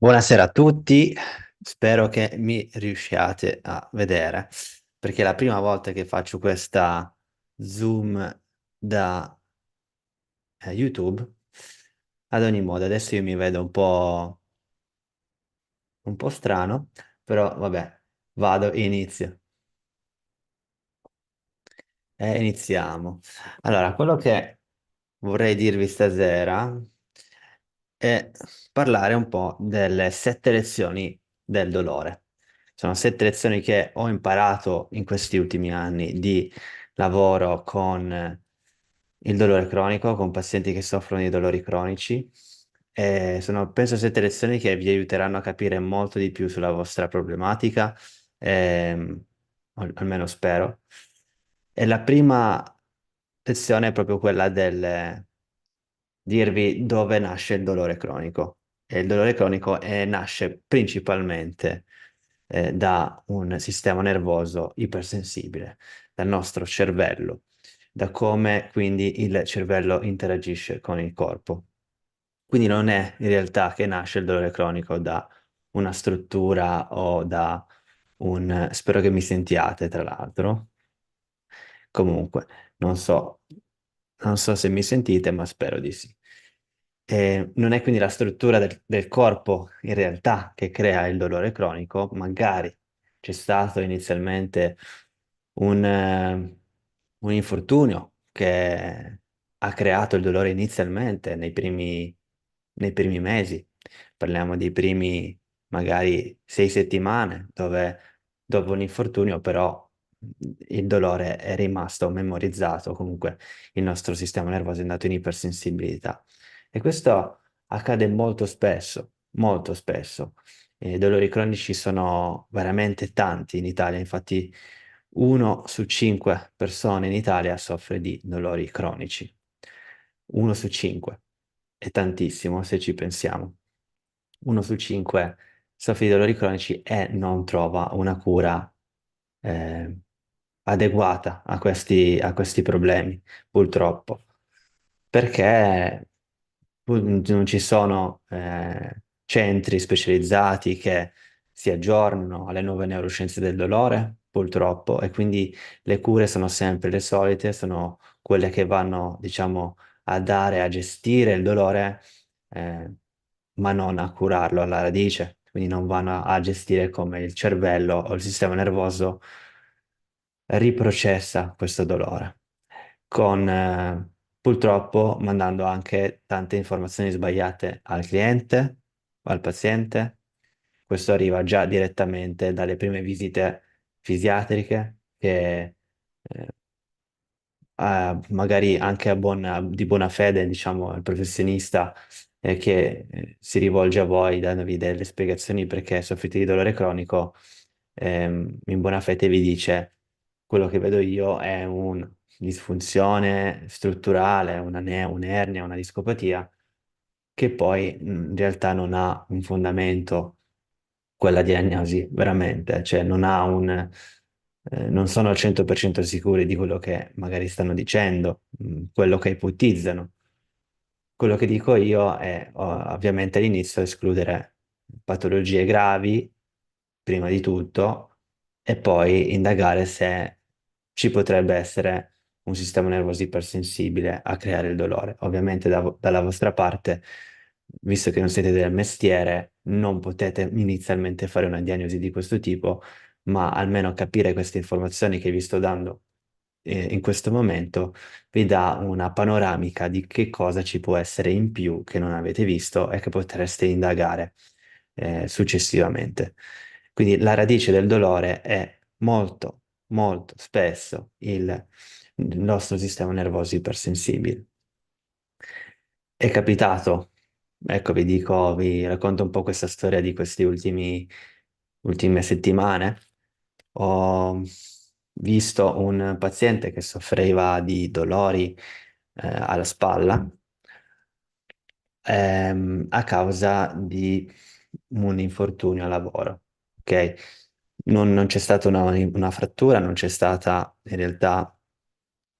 Buonasera a tutti, spero che mi riusciate a vedere, perché è la prima volta che faccio questa Zoom da YouTube. Ad ogni modo, adesso io mi vedo un po' strano, però vabbè, vado, inizio. Iniziamo. Allora, quello che vorrei dirvi stasera è parlare un po' delle 7 lezioni del dolore. Sono 7 lezioni che ho imparato in questi ultimi anni di lavoro con il dolore cronico, con pazienti che soffrono di dolori cronici. E sono, penso, 7 lezioni che vi aiuteranno a capire molto di più sulla vostra problematica, almeno spero. E la prima lezione è proprio quella del dirvi dove nasce il dolore cronico. E il dolore cronico nasce principalmente da un sistema nervoso ipersensibile, dal nostro cervello, da come quindi il cervello interagisce con il corpo. Quindi non è in realtà che nasce il dolore cronico da una struttura o da un... Spero che mi sentiate, tra l'altro. Comunque, non so, non so se mi sentite, ma spero di sì. Non è quindi la struttura del corpo in realtà che crea il dolore cronico, magari c'è stato inizialmente un infortunio che ha creato il dolore inizialmente nei primi mesi. Parliamo dei primi magari 6 settimane, dove dopo un infortunio però il dolore è rimasto memorizzato, comunque il nostro sistema nervoso è andato in ipersensibilità. E questo accade molto spesso, molto spesso. I dolori cronici sono veramente tanti in Italia, infatti 1 su 5 persone in Italia soffre di dolori cronici. 1 su 5 è tantissimo se ci pensiamo. 1 su 5 soffre di dolori cronici e non trova una cura eh, adeguata a questi problemi, purtroppo, perché non ci sono centri specializzati che si aggiornano alle nuove neuroscienze del dolore, purtroppo, e quindi le cure sono sempre le solite, sono quelle che vanno, diciamo, a dare, a gestire il dolore, eh, ma non a curarlo alla radice, quindi non vanno a gestire come il cervello o il sistema nervoso riprocessa questo dolore, con purtroppo mandando anche tante informazioni sbagliate al cliente o al paziente. Questo arriva già direttamente dalle prime visite fisiatriche che magari anche di buona fede, diciamo, il professionista che si rivolge a voi dandovi delle spiegazioni perché soffrite di dolore cronico, in buona fede vi dice quello che vedo io è una disfunzione strutturale, un'ernia, una discopatia, che poi in realtà non ha un fondamento quella diagnosi, veramente, cioè non sono al 100% sicuri di quello che magari stanno dicendo, quello che ipotizzano. Quello che dico io è ovviamente all'inizio escludere patologie gravi, prima di tutto, e poi indagare se ci potrebbe essere un sistema nervoso ipersensibile a creare il dolore. Ovviamente dalla vostra parte, visto che non siete del mestiere, non potete inizialmente fare una diagnosi di questo tipo, ma almeno capire queste informazioni che vi sto dando in questo momento vi dà una panoramica di che cosa ci può essere in più che non avete visto e che potreste indagare successivamente. Quindi la radice del dolore è molto, molto spesso il nostro sistema nervoso ipersensibile. È capitato, ecco, vi dico, vi racconto un po' questa storia di queste ultime settimane. Ho visto un paziente che soffriva di dolori alla spalla a causa di un infortunio al lavoro, ok? Non c'è stata una frattura, non c'è stata in realtà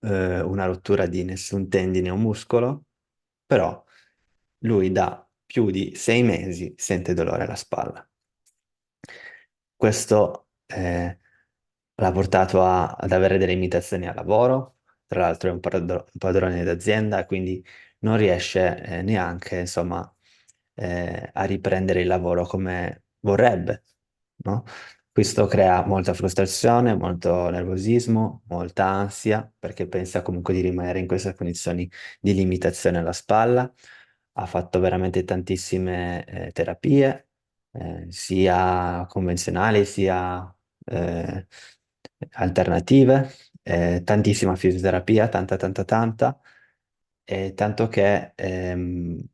una rottura di nessun tendine o muscolo, però lui da più di 6 mesi sente dolore alla spalla. Questo l'ha portato ad avere delle limitazioni al lavoro, tra l'altro è un padrone d'azienda, quindi non riesce neanche, insomma, a riprendere il lavoro come vorrebbe, no? Questo crea molta frustrazione, molto nervosismo, molta ansia, perché pensa comunque di rimanere in queste condizioni di limitazione alla spalla. Ha fatto veramente tantissime terapie, sia convenzionali sia eh, alternative, tantissima fisioterapia, tanta, tanta, tanta, tanto che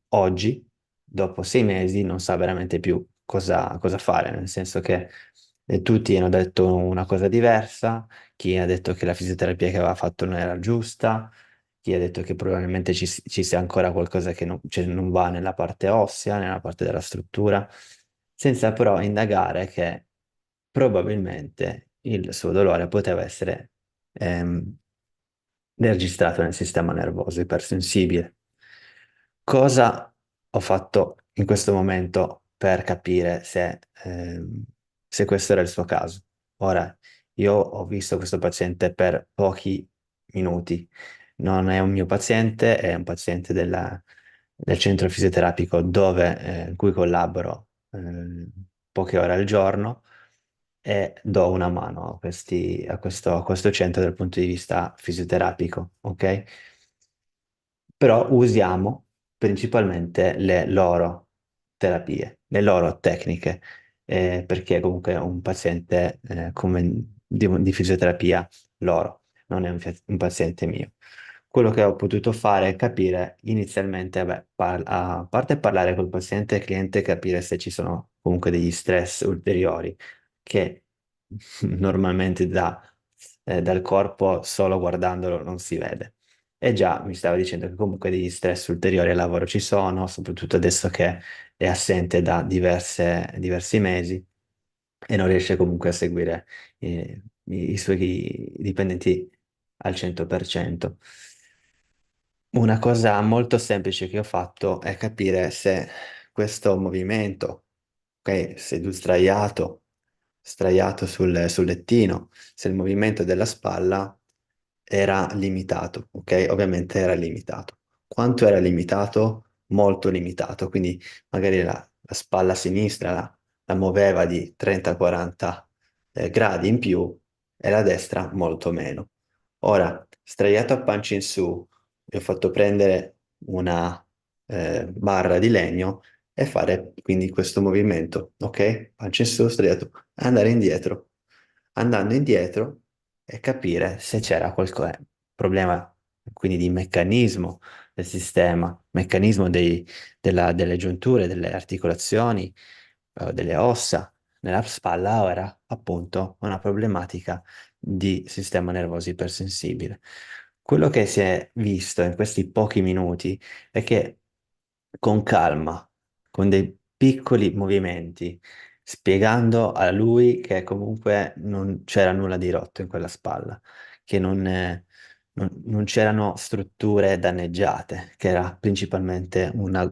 oggi, dopo 6 mesi, non sa veramente più cosa fare, nel senso che tutti hanno detto una cosa diversa, chi ha detto che la fisioterapia che aveva fatto non era giusta, chi ha detto che probabilmente ci sia ancora qualcosa che non, cioè, non va nella parte ossea, nella parte della struttura, senza però indagare che probabilmente il suo dolore poteva essere ehm, registrato nel sistema nervoso ipersensibile. Cosa ho fatto in questo momento per capire se questo era il suo caso? Ora, io ho visto questo paziente per pochi minuti. Non è un mio paziente, è un paziente del centro fisioterapico in cui collaboro poche ore al giorno e do una mano a questo centro dal punto di vista fisioterapico, ok? Però usiamo principalmente le loro terapie, le loro tecniche, perché comunque è un paziente di fisioterapia loro, non è un paziente mio. Quello che ho potuto fare è capire inizialmente, beh, a parte parlare col paziente e cliente, capire se ci sono comunque degli stress ulteriori che normalmente dal corpo solo guardandolo non si vede. E già mi stava dicendo che comunque degli stress ulteriori al lavoro ci sono, soprattutto adesso che è assente da diversi mesi e non riesce comunque a seguire i suoi dipendenti al 100%. Una cosa molto semplice che ho fatto è capire se questo movimento, ok, seduto sdraiato sul lettino, se il movimento della spalla era limitato, ok? Ovviamente era limitato. Quanto era limitato? Molto limitato, quindi magari la spalla sinistra la muoveva di 30-40 gradi in più e la destra molto meno. Ora, sdraiato a pancia in su, gli ho fatto prendere una barra di legno e fare quindi questo movimento, ok? Pancia in su, sdraiato, andare indietro, andando indietro e capire se c'era qualche problema, quindi di meccanismo del sistema, meccanismo delle giunture, delle articolazioni, delle ossa nella spalla, o era appunto una problematica di sistema nervoso ipersensibile. Quello che si è visto in questi pochi minuti è che con calma, con dei piccoli movimenti, spiegando a lui che comunque non c'era nulla di rotto in quella spalla, che non c'erano strutture danneggiate, che era principalmente una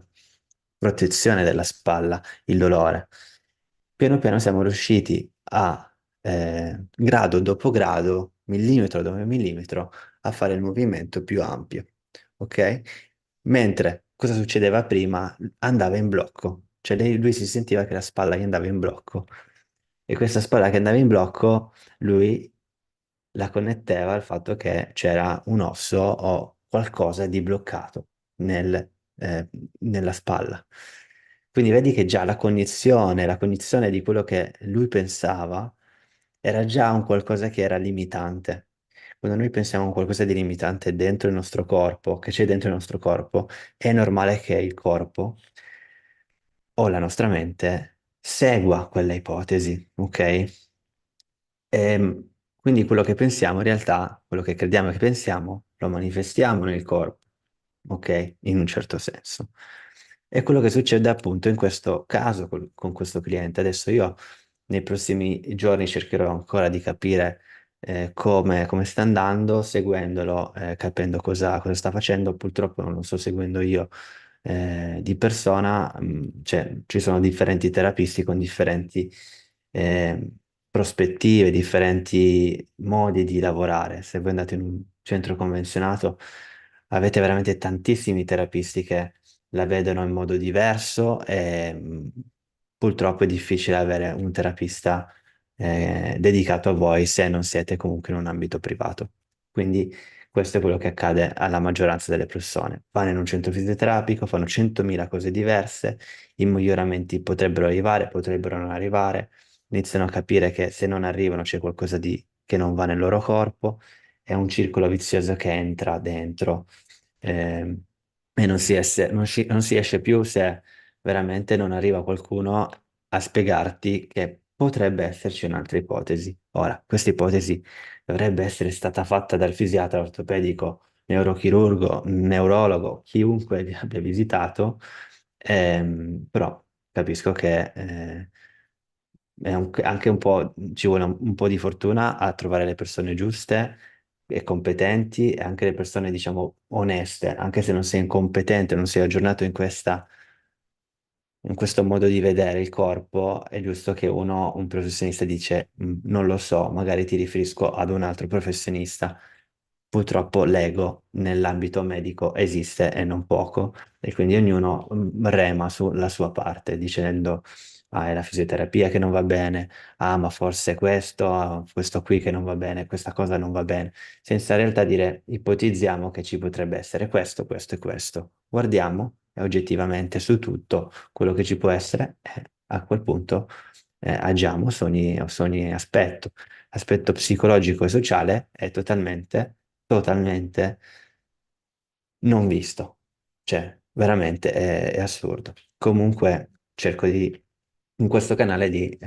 protezione della spalla, il dolore. Piano piano siamo riusciti grado dopo grado, millimetro dopo millimetro, a fare il movimento più ampio, ok? Mentre cosa succedeva prima? Andava in blocco, cioè lui si sentiva che la spalla gli andava in blocco e questa spalla che andava in blocco lui la connetteva al fatto che c'era un osso o qualcosa di bloccato nella spalla. Quindi vedi che già la cognizione di quello che lui pensava era già un qualcosa che era limitante. Quando noi pensiamo a un qualcosa di limitante dentro il nostro corpo, che c'è dentro il nostro corpo, è normale che il corpo o la nostra mente segua quella ipotesi, ok? Quindi quello che pensiamo, in realtà, quello che crediamo che pensiamo, lo manifestiamo nel corpo, ok? In un certo senso. È quello che succede appunto in questo caso con questo cliente. Adesso io nei prossimi giorni cercherò ancora di capire come sta andando, seguendolo, capendo cosa sta facendo. Purtroppo non lo sto seguendo io di persona, cioè ci sono differenti terapisti con differenti eh, prospettive, differenti modi di lavorare. Se voi andate in un centro convenzionato, avete veramente tantissimi terapisti che la vedono in modo diverso e purtroppo è difficile avere un terapista dedicato a voi se non siete comunque in un ambito privato. Quindi questo è quello che accade alla maggioranza delle persone. Vanno in un centro fisioterapico, fanno 100.000 cose diverse, i miglioramenti potrebbero arrivare, potrebbero non arrivare, iniziano a capire che se non arrivano c'è qualcosa che non va nel loro corpo, è un circolo vizioso che entra dentro ehm, e non si esce più se veramente non arriva qualcuno a spiegarti che potrebbe esserci un'altra ipotesi. Ora, questa ipotesi dovrebbe essere stata fatta dal fisiatra ortopedico, neurochirurgo, neurologo, chiunque vi abbia visitato, però capisco che anche un po', ci vuole un po' di fortuna a trovare le persone giuste e competenti e anche le persone, diciamo, oneste, anche se non sei incompetente, non sei aggiornato in questo modo di vedere il corpo, è giusto che un professionista dice, non lo so, magari ti riferisco ad un altro professionista." Purtroppo l'ego nell'ambito medico esiste e non poco, e quindi ognuno rema sulla sua parte dicendo, ah, è la fisioterapia che non va bene, ah, ma forse questo, ah, questo qui che non va bene, questa cosa non va bene, senza in realtà dire, ipotizziamo che ci potrebbe essere questo, questo e questo. Guardiamo oggettivamente su tutto quello che ci può essere e a quel punto agiamo su ogni aspetto. Aspetto psicologico e sociale è totalmente non visto. Cioè, veramente è assurdo. Comunque cerco in questo canale di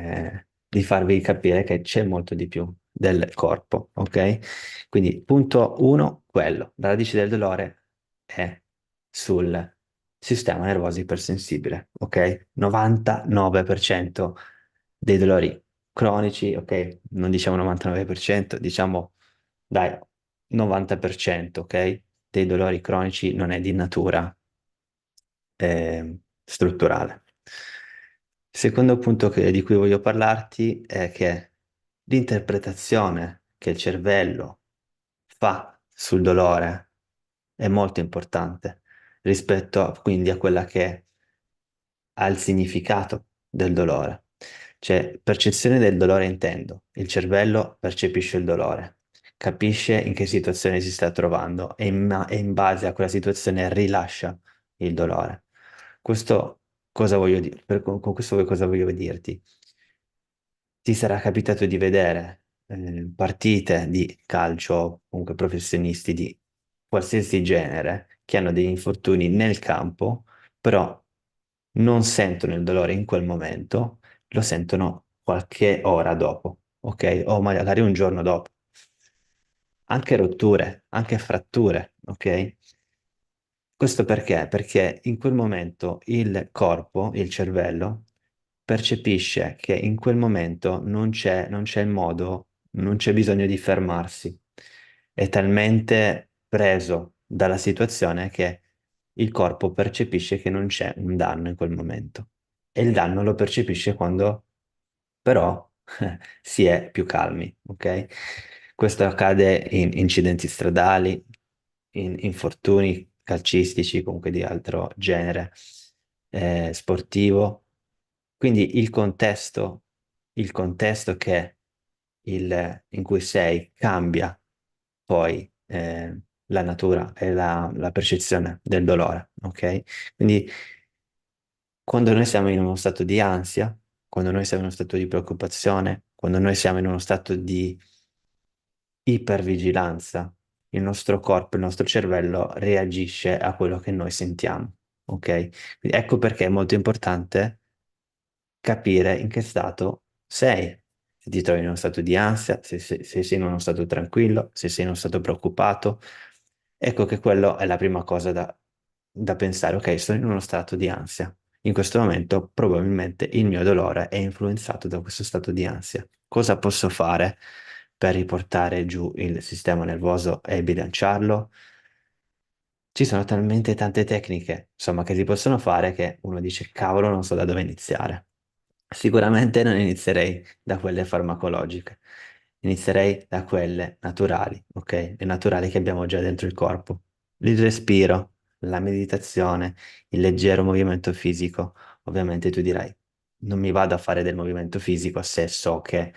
farvi capire che c'è molto di più del corpo, ok? Quindi punto uno, quello. La radice del dolore è sul sistema nervoso ipersensibile, ok? 99% dei dolori cronici, ok? Non diciamo 99%, diciamo, dai, 90%, ok? Dei dolori cronici non è di natura strutturale. Il secondo punto di cui voglio parlarti è che l'interpretazione che il cervello fa sul dolore è molto importante rispetto quindi a quella che ha il significato del dolore. Cioè, percezione del dolore intendo. Il cervello percepisce il dolore, capisce in che situazione si sta trovando e in base a quella situazione rilascia il dolore. Questo cosa voglio dire? Con questo cosa voglio dirti? Ti sarà capitato di vedere partite di calcio, comunque professionisti di qualsiasi genere, che hanno degli infortuni nel campo, però non sentono il dolore in quel momento, lo sentono qualche ora dopo, ok? O magari un giorno dopo. Anche rotture, anche fratture, ok? Questo perché? Perché in quel momento il corpo, il cervello, percepisce che in quel momento non c'è il modo, non c'è bisogno di fermarsi. È talmente preso dalla situazione che il corpo percepisce che non c'è un danno in quel momento. E il danno lo percepisce quando però si è più calmi, ok? Questo accade in incidenti stradali, in infortuni calcistici, comunque di altro genere, sportivo. Quindi il contesto in cui sei cambia poi la natura e la percezione del dolore, ok? Quindi quando noi siamo in uno stato di ansia, quando noi siamo in uno stato di preoccupazione, quando noi siamo in uno stato di ipervigilanza, il nostro corpo, il nostro cervello reagisce a quello che noi sentiamo, ok? Quindi ecco perché è molto importante capire in che stato sei. Se ti trovi in uno stato di ansia, se sei in uno stato tranquillo, se sei in uno stato preoccupato. Ecco che quello è la prima cosa da pensare. Ok, sono in uno stato di ansia. In questo momento probabilmente il mio dolore è influenzato da questo stato di ansia. Cosa posso fare per riportare giù il sistema nervoso e bilanciarlo? Ci sono talmente tante tecniche, insomma, che si possono fare che uno dice, cavolo, non so da dove iniziare. Sicuramente non inizierei da quelle farmacologiche, inizierei da quelle naturali, ok? Le naturali che abbiamo già dentro il corpo. Il respiro, la meditazione, il leggero movimento fisico. Ovviamente tu dirai, non mi vado a fare del movimento fisico se so che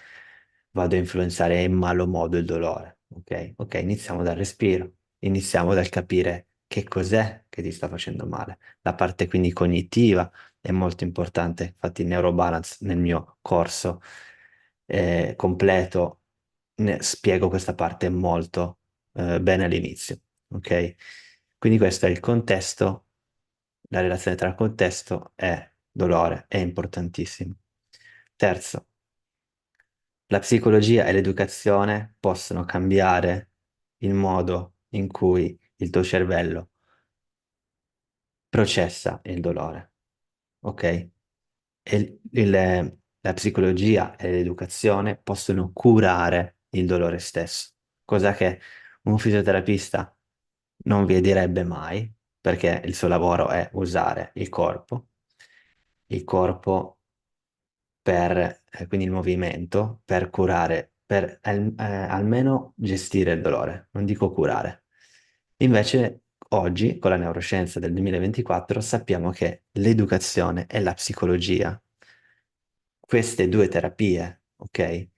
vado a influenzare in malo modo il dolore, ok? Ok, iniziamo dal respiro, iniziamo dal capire che cos'è che ti sta facendo male. La parte quindi cognitiva è molto importante. Infatti, il Neurobalance nel mio corso completo spiego questa parte molto bene all'inizio. Ok? Quindi questo è il contesto, la relazione tra contesto e dolore è importantissimo. Terzo, la psicologia e l'educazione possono cambiare il modo in cui il tuo cervello processa il dolore, ok? La psicologia e l'educazione possono curare il dolore stesso, cosa che un fisioterapista non vi direbbe mai, perché il suo lavoro è usare il corpo per, quindi il movimento, per curare, per almeno gestire il dolore, non dico curare. Invece oggi, con la neuroscienza del 2024, sappiamo che l'educazione e la psicologia, queste due terapie, ok,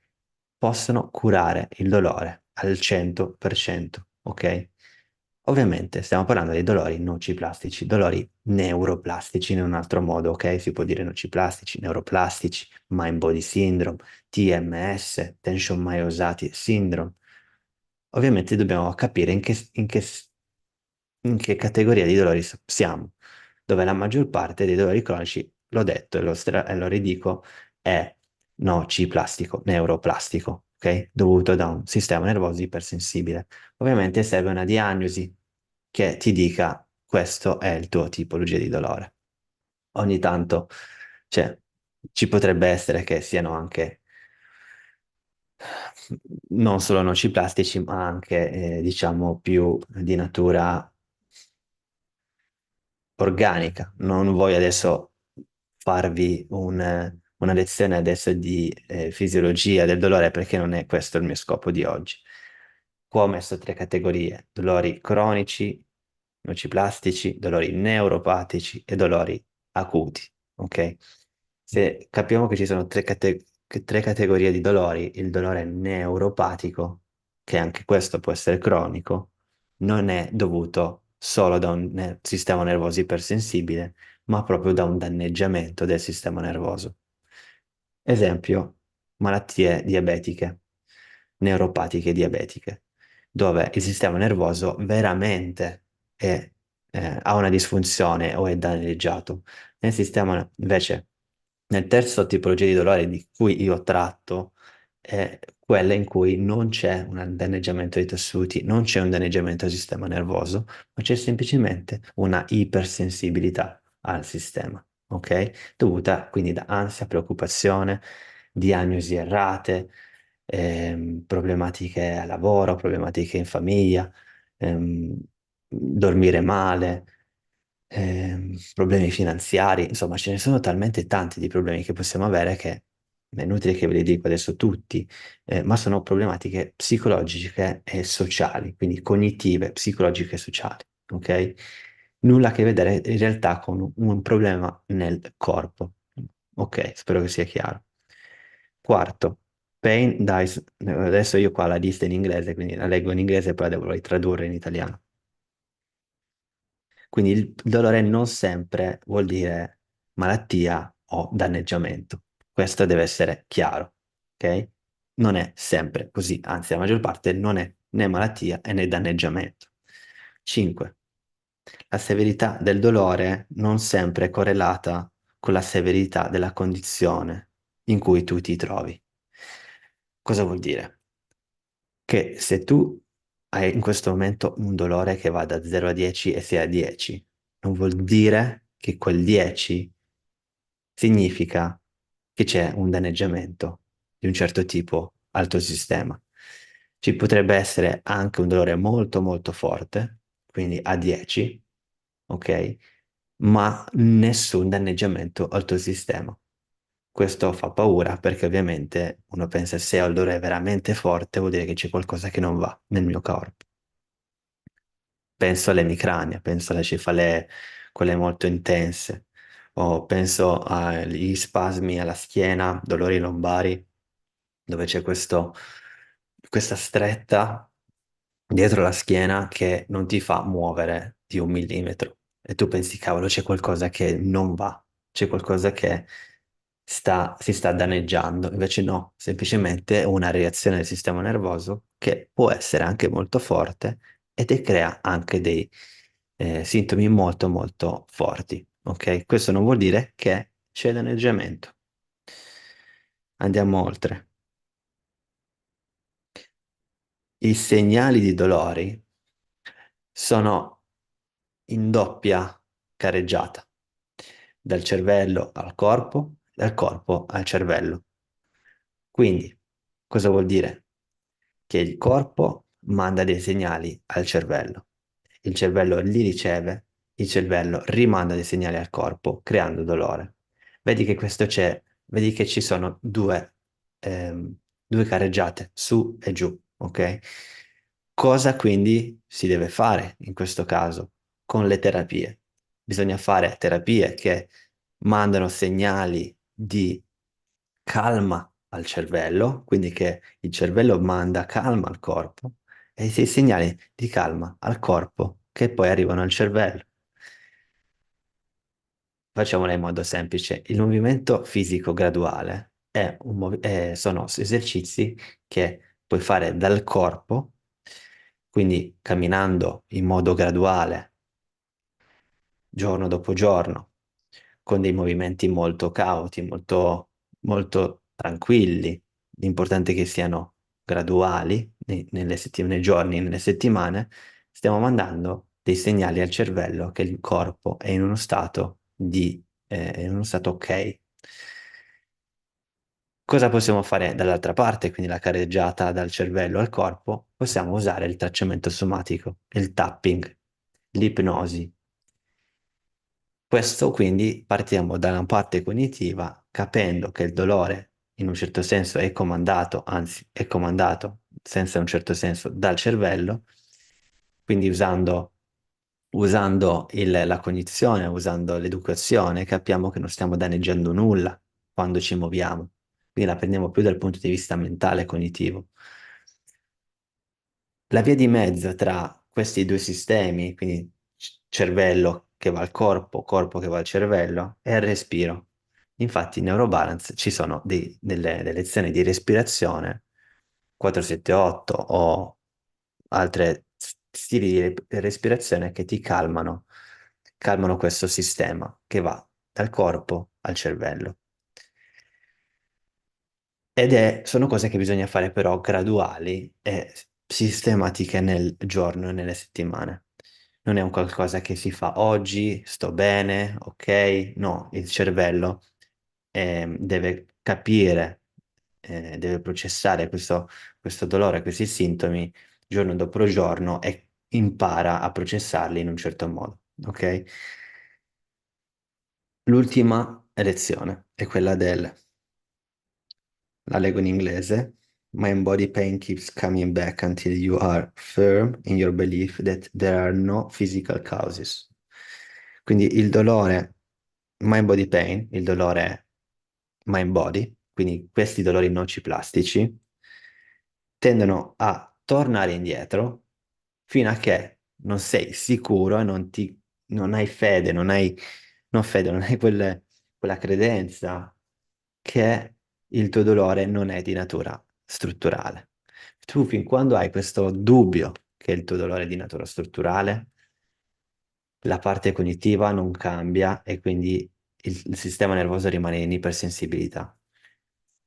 possono curare il dolore al 100%, ok? Ovviamente stiamo parlando di dolori nociplastici, dolori neuroplastici in un altro modo, ok? Si può dire nociplastici, neuroplastici, mind body syndrome, TMS, tension myositis syndrome. Ovviamente dobbiamo capire in che categoria di dolori siamo, dove la maggior parte dei dolori cronici, l'ho detto e lo ridico, è nociplastico, neuroplastico, ok? Dovuto da un sistema nervoso ipersensibile. Ovviamente serve una diagnosi che ti dica questo è il tuo tipologia di dolore. Ogni tanto, cioè, ci potrebbe essere che siano anche non solo nociplastici, ma anche, diciamo, più di natura organica. Non voglio adesso farvi una lezione adesso di fisiologia del dolore perché non è questo il mio scopo di oggi. Qua ho messo tre categorie: dolori cronici, nociplastici, dolori neuropatici e dolori acuti. Ok? Se capiamo che ci sono tre categorie di dolori, il dolore neuropatico, che anche questo può essere cronico, non è dovuto solo da un sistema nervoso ipersensibile, ma proprio da un danneggiamento del sistema nervoso. Esempio, malattie diabetiche, neuropatiche diabetiche, dove il sistema nervoso veramente ha una disfunzione o è danneggiato. Nel sistema, invece, nel terzo tipologia di dolore di cui io tratto, è quella in cui non c'è un danneggiamento dei tessuti, non c'è un danneggiamento del sistema nervoso, ma c'è semplicemente una ipersensibilità al sistema, ok? Dovuta quindi da ansia, preoccupazione, diagnosi errate, problematiche al lavoro, problematiche in famiglia, dormire male, problemi finanziari, insomma, ce ne sono talmente tanti di problemi che possiamo avere che è inutile che ve li dico adesso tutti, ma sono problematiche psicologiche e sociali, quindi cognitive, psicologiche e sociali, ok? Nulla a che vedere in realtà con un problema nel corpo. Ok, spero che sia chiaro. Quarto, pain dies. Adesso io qua la lista in inglese, quindi la leggo in inglese e poi la devo ritradurre in italiano. Quindi il dolore non sempre vuol dire malattia o danneggiamento. Questo deve essere chiaro, ok? Non è sempre così, anzi, la maggior parte non è né malattia né danneggiamento. 5. La severità del dolore non sempre è correlata con la severità della condizione in cui tu ti trovi. Cosa vuol dire? Che se tu hai in questo momento un dolore che va da 0 a 10 e sei a 10, non vuol dire che quel 10 significa che c'è un danneggiamento di un certo tipo al tuo sistema. Ci potrebbe essere anche un dolore molto molto forte, quindi a 10, ok? Ma nessun danneggiamento al tuo sistema. Questo fa paura perché ovviamente uno pensa se ho il dolore veramente forte vuol dire che c'è qualcosa che non va nel mio corpo. Penso all'emicrania, penso alle cefalee, quelle molto intense, o penso agli spasmi alla schiena, dolori lombari, dove c'è questa stretta dietro la schiena che non ti fa muovere di un millimetro. E tu pensi, cavolo, c'è qualcosa che non va, c'è qualcosa che si sta danneggiando. Invece no, semplicemente è una reazione del sistema nervoso che può essere anche molto forte e ti crea anche dei sintomi molto molto forti. Ok? Questo non vuol dire che c'è danneggiamento. Andiamo oltre. I segnali di dolori sono in doppia careggiata, dal cervello al corpo, dal corpo al cervello. Quindi, cosa vuol dire? Che il corpo manda dei segnali al cervello, il cervello li riceve, il cervello rimanda dei segnali al corpo, creando dolore. Vedi che questo c'è, vedi che ci sono due careggiate, su e giù, ok? Cosa quindi si deve fare in questo caso con le terapie? Bisogna fare terapie che mandano segnali di calma al cervello, quindi che il cervello manda calma al corpo e i segnali di calma al corpo che poi arrivano al cervello. Facciamola in modo semplice. Il movimento fisico graduale sono esercizi che puoi fare dal corpo, quindi camminando in modo graduale giorno dopo giorno, con dei movimenti molto cauti, molto, molto tranquilli. L'importante è che siano graduali nei giorni, nelle settimane. Stiamo mandando dei segnali al cervello che il corpo è in uno stato in uno stato ok. Cosa possiamo fare dall'altra parte, quindi la careggiata dal cervello al corpo? Possiamo usare il tracciamento somatico, il tapping, l'ipnosi. Questo quindi partiamo da una parte cognitiva, capendo che il dolore in un certo senso è comandato, anzi è comandato senza un certo senso dal cervello, quindi usando la cognizione, usando l'educazione, capiamo che non stiamo danneggiando nulla quando ci muoviamo, quindi la prendiamo più dal punto di vista mentale e cognitivo. La via di mezzo tra questi due sistemi, quindi cervello che va al corpo, corpo che va al cervello, è il respiro. Infatti in Neurobalance ci sono delle lezioni di respirazione 478 o altri stili di respirazione che ti calmano questo sistema che va dal corpo al cervello. Sono cose che bisogna fare però graduali e sistematiche nel giorno e nelle settimane. Non è un qualcosa che si fa oggi, sto bene, ok? No, il cervello deve capire, deve processare questo dolore, questi sintomi giorno dopo giorno e impara a processarli in un certo modo, ok? L'ultima lezione è quella la leggo in inglese. My body pain keeps coming back until you are firm in your belief that there are no physical causes. Quindi il dolore, mind body pain, il dolore mind body, quindi questi dolori nociplastici, tendono a tornare indietro fino a che non sei sicuro e non hai fede, non fede, non hai quella credenza che il tuo dolore non è di natura strutturale. Tu fin quando hai questo dubbio che il tuo dolore è di natura strutturale, la parte cognitiva non cambia e quindi il sistema nervoso rimane in ipersensibilità.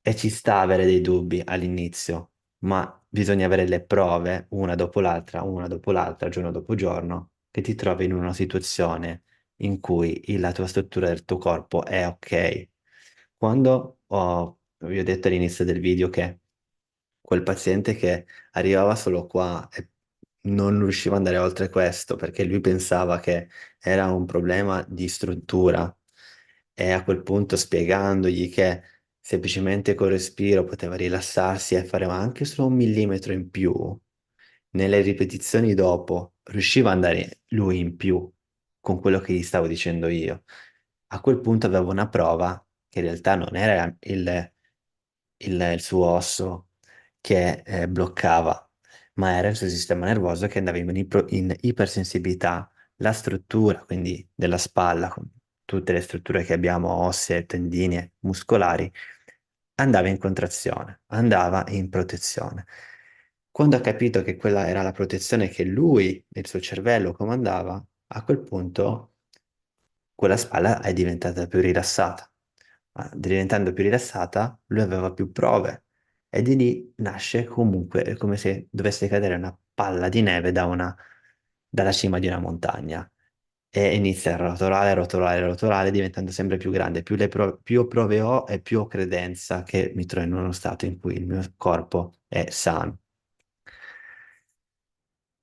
E ci sta avere dei dubbi all'inizio, ma bisogna avere le prove una dopo l'altra, giorno dopo giorno, che ti trovi in una situazione in cui la tua struttura del tuo corpo è ok. Vi ho detto all'inizio del video che quel paziente che arrivava solo qua non riusciva ad andare oltre questo perché lui pensava che era un problema di struttura e a quel punto spiegandogli che semplicemente col respiro poteva rilassarsi e fare anche solo 1 millimetro in più, nelle ripetizioni dopo riusciva ad andare lui in più con quello che gli stavo dicendo io. A quel punto avevo una prova che in realtà non era il suo osso che bloccava, ma era il suo sistema nervoso che andava in ipersensibilità. La struttura, quindi della spalla, con tutte le strutture che abbiamo, ossee, tendine, muscolari, andava in contrazione, andava in protezione. Quando ha capito che quella era la protezione che lui, il suo cervello, comandava, a quel punto quella spalla è diventata più rilassata. Ma diventando più rilassata, lui aveva più prove e di lì nasce comunque è come se dovesse cadere una palla di neve dalla cima di una montagna e inizia a rotolare, rotolare, rotolare, diventando sempre più grande. Più prove ho e più ho credenza che mi trovo in uno stato in cui il mio corpo è sano.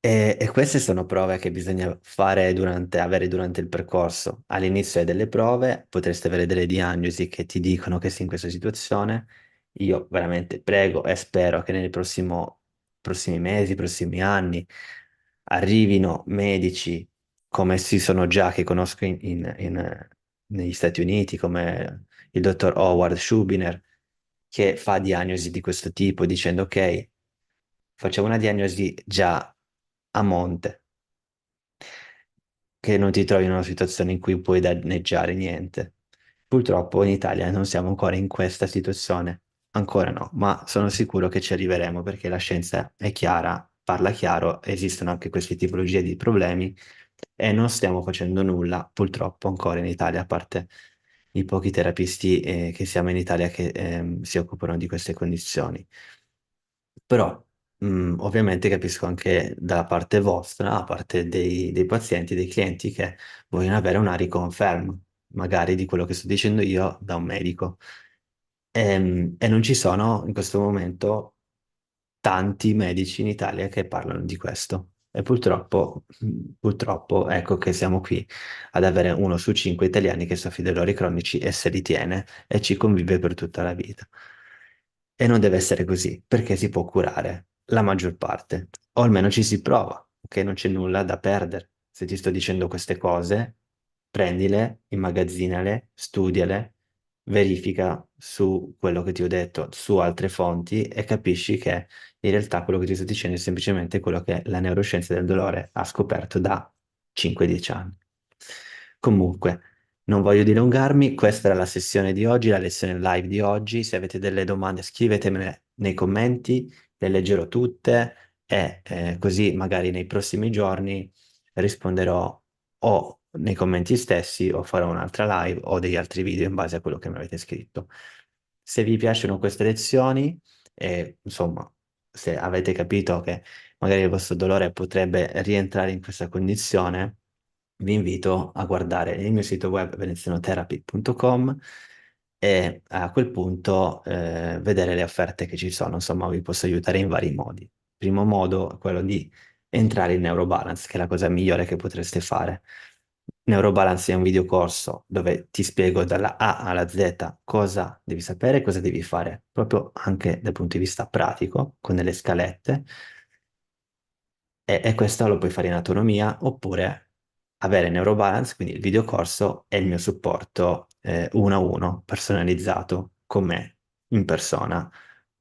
E queste sono prove che bisogna avere durante il percorso. All'inizio hai delle prove, potresti avere delle diagnosi che ti dicono che sei in questa situazione. Io veramente prego e spero che prossimi mesi, prossimi anni, arrivino medici come ci sono già, che conosco negli Stati Uniti, come il dottor Howard Schubiner, che fa diagnosi di questo tipo, dicendo ok, facciamo una diagnosi già a monte, che non ti trovi in una situazione in cui puoi danneggiare niente. Purtroppo in Italia non siamo ancora in questa situazione, ancora no, ma sono sicuro che ci arriveremo perché la scienza è chiara, parla chiaro, esistono anche queste tipologie di problemi e non stiamo facendo nulla, purtroppo ancora in Italia, a parte i pochi terapisti che siamo in Italia che si occupano di queste condizioni. Però ovviamente capisco anche dalla parte vostra, da parte dei pazienti, dei clienti che vogliono avere una riconferma, magari di quello che sto dicendo io da un medico. E non ci sono in questo momento tanti medici in Italia che parlano di questo. E purtroppo, ecco che siamo qui ad avere 1 su 5 italiani che soffre di dolori cronici e se li tiene e ci convive per tutta la vita. E non deve essere così, perché si può curare la maggior parte, o almeno ci si prova, ok? Non c'è nulla da perdere. Se ti sto dicendo queste cose, prendile, immagazzinale, studiale, verifica su quello che ti ho detto, su altre fonti e capisci che in realtà quello che ti sto dicendo è semplicemente quello che la neuroscienza del dolore ha scoperto da 5-10 anni. Comunque, non voglio dilungarmi, questa era la sessione di oggi, la lezione live di oggi. Se avete delle domande scrivetemele nei commenti, le leggerò tutte e così magari nei prossimi giorni risponderò o nei commenti stessi o farò un'altra live o degli altri video in base a quello che mi avete scritto. Se vi piacciono queste lezioni e insomma, se avete capito che magari il vostro dolore potrebbe rientrare in questa condizione, vi invito a guardare il mio sito web venezianotherapy.com e a quel punto vedere le offerte che ci sono. Insomma, vi posso aiutare in vari modi. Il primo modo è quello di entrare in Neurobalance, che è la cosa migliore che potreste fare. Neurobalance è un videocorso dove ti spiego dalla A alla Z cosa devi sapere e cosa devi fare, proprio anche dal punto di vista pratico, con delle scalette e questo lo puoi fare in autonomia oppure avere Neurobalance, quindi il videocorso e il mio supporto 1 a 1 personalizzato con me in persona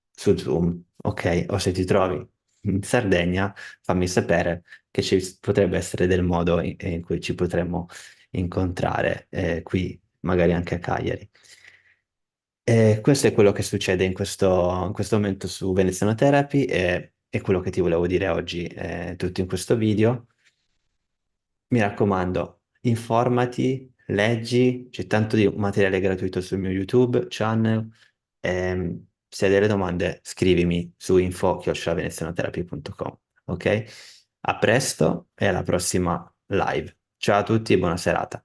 su Zoom, ok? O se ti trovi in Sardegna, fammi sapere che ci potrebbe essere del modo in cui ci potremmo incontrare qui, magari anche a Cagliari. E questo è quello che succede in questo momento su Veneziano Therapy e quello che ti volevo dire oggi, tutto in questo video. Mi raccomando, informati, leggi, c'è tanto di materiale gratuito sul mio YouTube channel. Se hai delle domande, scrivimi su info@venezianotherapy.com. Ok? A presto e alla prossima live. Ciao a tutti e buona serata.